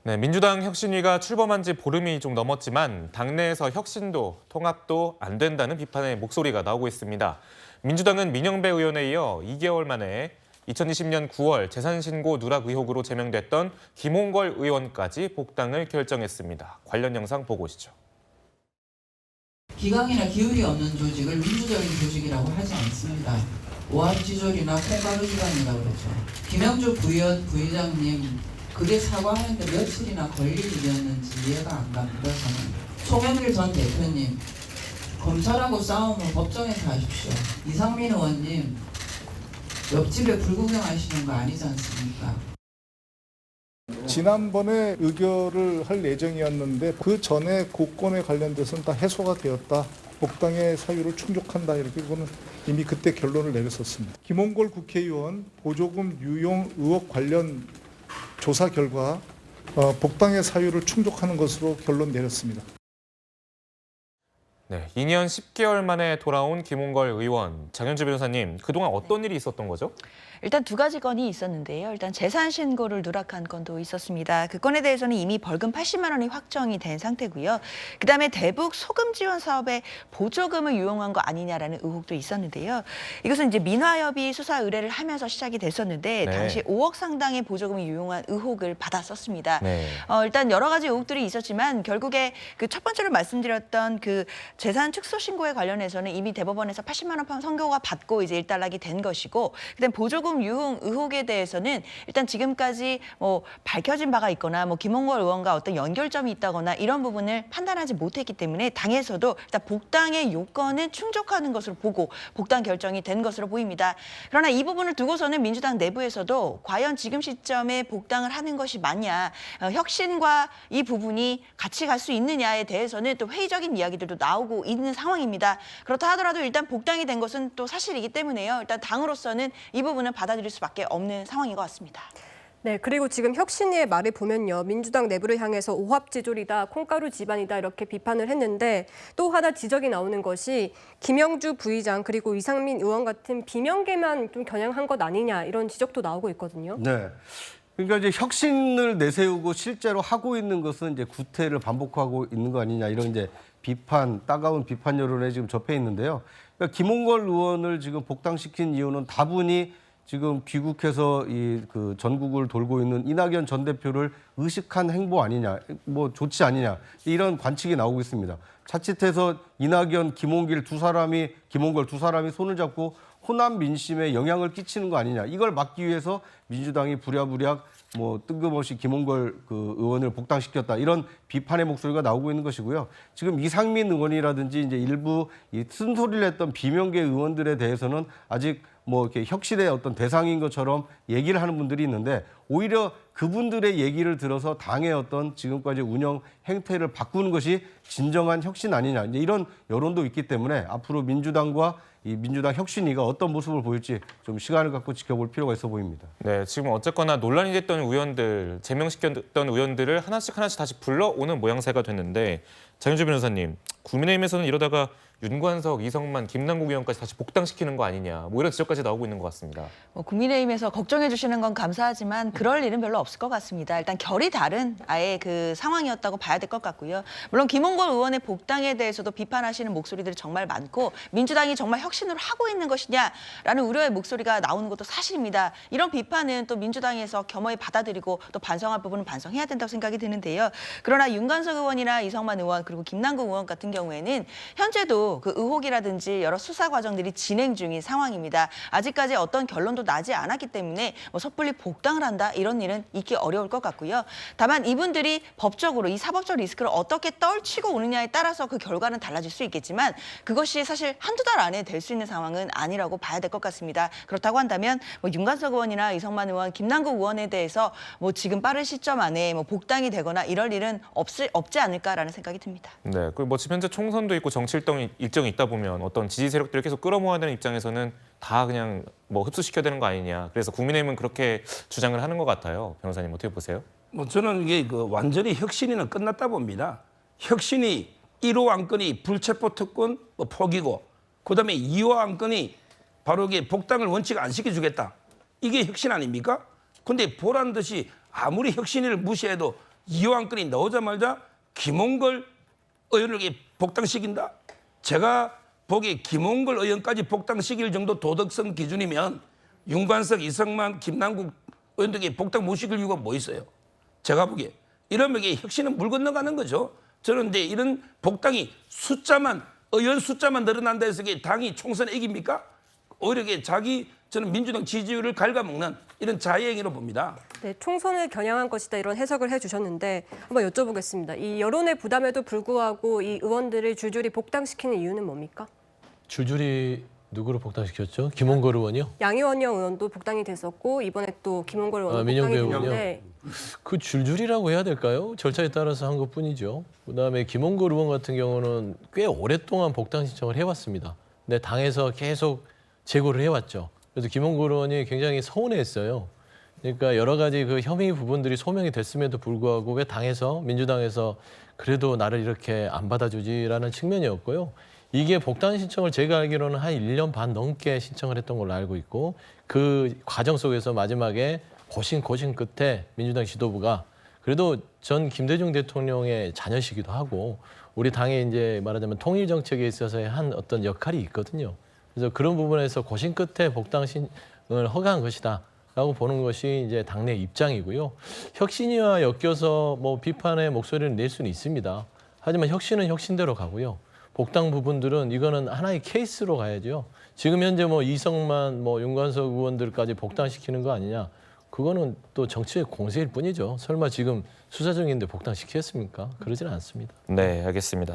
네, 민주당 혁신위가 출범한 지 보름이 좀 넘었지만 당내에서 혁신도 통합도 안 된다는 비판의 목소리가 나오고 있습니다. 민주당은 민영배 의원에 이어 2개월 만에 2020년 9월 재산신고 누락 의혹으로 제명됐던 김홍걸 의원까지 복당을 결정했습니다. 관련 영상 보고 오시죠. 기강이나 기울이 없는 조직을 민주적인 조직이라고 하지 않습니다. 오합지졸이나 콩가루지간이라고 그러죠. 김영주 부의장님 그게 사과하는데 며칠이나 걸릴 일이었는지 이해가 안 갑니다. 저는. 송영길 전 대표님 검찰하고 싸움은 법정에서 하십시오. 이상민 의원님 옆집에 불구경하시는 거 아니지 않습니까? 지난번에 의결을 할 예정이었는데 그 전에 고건에 관련돼서는 다 해소가 되었다. 복당의 사유를 충족한다. 이렇게 그거는 이미 그때 결론을 내렸었습니다. 김홍걸 국회의원 보조금 유용 의혹 관련 조사 결과 복당의 사유를 충족하는 것으로 결론 내렸습니다. 네, 2년 10개월 만에 돌아온 김홍걸 의원. 장현주 변호사님, 그동안 어떤 일이 있었던 거죠? 일단 두 가지 건이 있었는데요. 일단 재산 신고를 누락한 건도 있었습니다. 그 건에 대해서는 이미 벌금 80만 원이 확정이 된 상태고요. 그다음에 대북 소금 지원 사업에 보조금을 유용한 거 아니냐라는 의혹도 있었는데요. 이것은 이제 민화협이 수사 의뢰를 하면서 시작이 됐었는데 네. 당시 5억 상당의 보조금이 유용한 의혹을 받았었습니다. 네. 일단 여러 가지 의혹들이 있었지만 결국에 그 첫 번째로 말씀드렸던 그 재산 축소 신고에 관련해서는 이미 대법원에서 80만 원 선고가 받고 이제 일단락이 된 것이고, 그다음 보조금 유용 의혹에 대해서는 일단 지금까지 밝혀진 바가 있거나 김홍걸 의원과 어떤 연결점이 있다거나 이런 부분을 판단하지 못했기 때문에 당에서도 일단 복당의 요건은 충족하는 것으로 보고 복당 결정이 된 것으로 보입니다. 그러나 이 부분을 두고서는 민주당 내부에서도 과연 지금 시점에 복당을 하는 것이 맞냐, 혁신과 이 부분이 같이 갈 수 있느냐에 대해서는 또 회의적인 이야기들도 나오고 있는 상황입니다. 그렇다 하더라도 일단 복당이 된 것은 또 사실이기 때문에요. 일단 당으로서는 이 부분은 받아들일 수밖에 없는 상황인 것 같습니다. 네, 그리고 지금 혁신위의 말을 보면요. 민주당 내부를 향해서 오합지졸이다, 콩가루 집안이다 이렇게 비판을 했는데 또 하나 지적이 나오는 것이 김영주 부의장 그리고 이상민 의원 같은 비명계만 좀 겨냥한 것 아니냐 이런 지적도 나오고 있거든요. 네. 그러니까 이제 혁신을 내세우고 실제로 하고 있는 것은 이제 구태를 반복하고 있는 거 아니냐 이런 이제 비판, 따가운 비판 여론에 지금 접해 있는데요. 그러니까 김홍걸 의원을 지금 복당시킨 이유는 다분히 지금 귀국해서 그 전국을 돌고 있는 이낙연 전 대표를 의식한 행보 아니냐, 좋지 않느냐 이런 관측이 나오고 있습니다. 자칫해서 이낙연, 김홍걸 두 사람이 손을 잡고 호남 민심에 영향을 끼치는 거 아니냐. 이걸 막기 위해서 민주당이 부랴부랴 뜬금없이 김홍걸 의원을 복당시켰다. 이런 비판의 목소리가 나오고 있는 것이고요. 지금 이상민 의원이라든지 이제 일부 쓴소리를 했던 비명계 의원들에 대해서는 아직 이렇게 혁신의 어떤 대상인 것처럼 얘기를 하는 분들이 있는데 오히려 그분들의 얘기를 들어서 당의 어떤 지금까지 운영 행태를 바꾸는 것이 진정한 혁신 아니냐. 이제 이런 여론도 있기 때문에 앞으로 민주당과 이 민주당 혁신위가 어떤 모습을 보일지 좀 시간을 갖고 지켜볼 필요가 있어 보입니다. 네, 지금 어쨌거나 논란이 됐던 의원들, 제명시켰던 의원들을 하나씩 다시 불러오는 모양새가 됐는데 장현주 변호사님, 국민의힘에서는 이러다가 윤관석, 이성만, 김남국 의원까지 다시 복당시키는 거 아니냐, 이런 지적까지 나오고 있는 것 같습니다. 국민의힘에서 걱정해 주시는 건 감사하지만 그럴 일은 별로 없을 것 같습니다. 일단 결이 다른 아예 그 상황이었다고 봐야 될 것 같고요. 물론 김홍걸 의원의 복당에 대해서도 비판하시는 목소리들이 정말 많고 민주당이 정말 혁신을 하고 있는 것이냐라는 우려의 목소리가 나오는 것도 사실입니다. 이런 비판은 또 민주당에서 겸허히 받아들이고 또 반성할 부분은 반성해야 된다고 생각이 드는데요. 그러나 윤관석 의원이나 이성만 의원 그리고 김남국 의원 같은 경우에는 현재도 그 의혹이라든지 여러 수사 과정들이 진행 중인 상황입니다. 아직까지 어떤 결론도 나지 않았기 때문에 섣불리 복당을 한다 이런 일은 있기 어려울 것 같고요. 다만 이분들이 법적으로 이 사법적 리스크를 어떻게 떨치고 오느냐에 따라서 그 결과는 달라질 수 있겠지만 그것이 사실 한두 달 안에 될 수 있는 상황은 아니라고 봐야 될 것 같습니다. 그렇다고 한다면 윤관석 의원이나 이성만 의원, 김남국 의원에 대해서 지금 빠른 시점 안에 복당이 되거나 이럴 일은 없지 않을까라는 생각이 듭니다. 네, 그리고 지금 현재 총선도 있고 정치 일정이 있다 보면 어떤 지지 세력들을 계속 끌어모아야 되는 입장에서는 다 그냥 흡수시켜야 되는 거 아니냐. 그래서 국민의힘은 그렇게 주장을 하는 것 같아요. 변호사님 어떻게 보세요? 저는 이게 완전히 혁신위는 끝났다 봅니다. 혁신위 1호 안건이 불체포 특권 포기고 그다음에 2호 안건이 바로 이게 복당을 원칙 안 시켜주겠다. 이게 혁신 아닙니까? 근데 보란 듯이 아무리 혁신위를 무시해도 이호 안건이 나오자마자 김홍걸 의원을 복당시킨다? 제가 보기에 김홍걸 의원까지 복당시킬 정도 도덕성 기준이면 윤관석, 이성만, 김남국 의원들에게 복당 못 시킬 이유가 뭐 있어요? 제가 보기에 이러면 이게 혁신은 물 건너가는 거죠. 저는 이제 이런 복당이 의원 숫자만 늘어난다 해서 이게 당이 총선에 이깁니까? 오히려 이게 저는 민주당 지지율을 갉아먹는 이런 자해행위로 봅니다. 네, 총선을 겨냥한 것이다 이런 해석을 해주셨는데 한번 여쭤보겠습니다. 이 여론의 부담에도 불구하고 이 의원들을 줄줄이 복당시키는 이유는 뭡니까? 줄줄이 누구를 복당시켰죠? 김홍걸 의원이요? 양이원영 의원도 복당이 됐었고 이번에 또 김홍걸 의원도 민영배 복당이 의원이요? 됐는데 그 줄줄이라고 해야 될까요? 절차에 따라서 한 것뿐이죠. 그다음에 김홍걸 의원 같은 경우는 꽤 오랫동안 복당 신청을 해왔습니다. 근데 당에서 계속 제고를 해왔죠. 그래서 김홍걸 의원이 굉장히 서운해했어요. 그러니까 여러 가지 그 혐의 부분들이 소명이 됐음에도 불구하고 왜 당에서 민주당에서 그래도 나를 이렇게 안 받아주지라는 측면이었고요. 이게 복당 신청을 제가 알기로는 한 1년 반 넘게 신청을 했던 걸로 알고 있고 그 과정 속에서 마지막에 고심 끝에 민주당 지도부가 그래도 전 김대중 대통령의 자녀시기도 하고 우리 당의 이제 말하자면 통일 정책에 있어서의 한 어떤 역할이 있거든요. 그래서 그런 부분에서 고심 끝에 복당 신청을 허가한 것이다라고 보는 것이 이제 당내 입장이고요. 혁신위와 엮여서 뭐 비판의 목소리를 낼 수는 있습니다. 하지만 혁신은 혁신대로 가고요. 복당 부분들은 이거는 하나의 케이스로 가야죠. 지금 현재 뭐 이성만, 뭐 윤관석 의원들까지 복당시키는 거 아니냐? 그거는 또 정치의 공세일 뿐이죠. 설마 지금 수사 중인데 복당시키겠습니까? 그러지는 않습니다. 네, 알겠습니다.